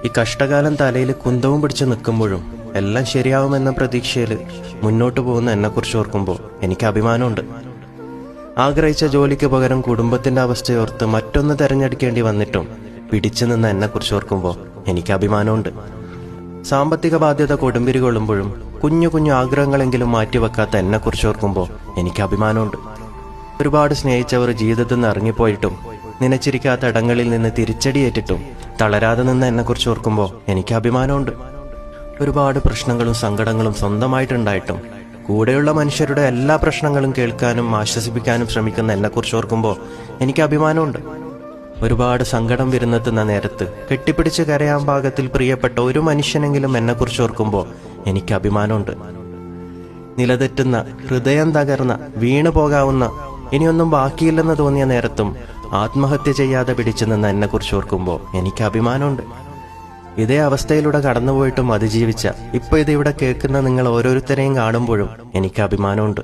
ഈ കഷ്ടകാലം തലയിൽ കുന്തവും പിടിച്ച് നിൽക്കുമ്പോഴും എല്ലാം ശരിയാവുമെന്ന പ്രതീക്ഷയിൽ മുന്നോട്ട് പോകുന്ന എന്നെക്കുറിച്ച് ഓർക്കുമ്പോൾ എനിക്ക് അഭിമാനമുണ്ട്. ആഗ്രഹിച്ച ജോലിക്ക് പകരം കുടുംബത്തിന്റെ അവസ്ഥയോർത്ത് മറ്റൊന്ന് തിരഞ്ഞെടുക്കേണ്ടി വന്നിട്ടും പിടിച്ചു നിന്ന എന്നെക്കുറിച്ച് ഓർക്കുമ്പോൾ എനിക്ക് അഭിമാനമുണ്ട്. സാമ്പത്തിക ബാധ്യത കൊടുമ്പിരി കൊള്ളുമ്പോഴും കുഞ്ഞു കുഞ്ഞു ആഗ്രഹങ്ങളെങ്കിലും മാറ്റിവെക്കാത്ത എന്നെക്കുറിച്ച് ഓർക്കുമ്പോൾ എനിക്ക് അഭിമാനമുണ്ട്. ഒരുപാട് സ്നേഹിച്ചവർ ജീവിതത്തിൽ നിന്ന് ഇറങ്ങിപ്പോയിട്ടും നനച്ചിരിക്കാത്ത ഇടങ്ങളിൽ നിന്ന് തിരിച്ചടിയേറ്റിട്ടും തളരാതെ നിന്ന് എന്നെക്കുറിച്ച് ഓർക്കുമ്പോൾ എനിക്ക് അഭിമാനമുണ്ട്. ഒരുപാട് പ്രശ്നങ്ങളും സങ്കടങ്ങളും സ്വന്തമായിട്ടുണ്ടായിട്ടും കൂടെയുള്ള മനുഷ്യരുടെ എല്ലാ പ്രശ്നങ്ങളും കേൾക്കാനും ആശ്വസിപ്പിക്കാനും ശ്രമിക്കുന്ന എന്നെക്കുറിച്ച് ഓർക്കുമ്പോൾ എനിക്ക് അഭിമാനമുണ്ട്. ഒരുപാട് സങ്കടം വിരുന്നെത്തുന്ന നേരത്ത് കെട്ടിപ്പിടിച്ച് കരയാൻ പാകത്തിൽ പ്രിയപ്പെട്ട ഒരു മനുഷ്യനെങ്കിലും എന്നെക്കുറിച്ച് ഓർക്കുമ്പോൾ എനിക്ക് അഭിമാനമുണ്ട്. നിലതെറ്റുന്ന, ഹൃദയം തകർന്ന, വീണു പോകാവുന്ന, ഇനിയൊന്നും ബാക്കിയില്ലെന്ന് തോന്നിയ നേരത്തും ആത്മഹത്യ ചെയ്യാതെ പിടിച്ചു നിന്ന എന്നെക്കുറിച്ച് ഓർക്കുമ്പോൾ എനിക്ക് അഭിമാനമുണ്ട്. ഇതേ അവസ്ഥയിലൂടെ കടന്നുപോയിട്ടും അതിജീവിച്ച, ഇപ്പൊ ഇതിവിടെ കേൾക്കുന്ന നിങ്ങൾ ഓരോരുത്തരെയും കാണുമ്പോഴും എനിക്ക് അഭിമാനമുണ്ട്.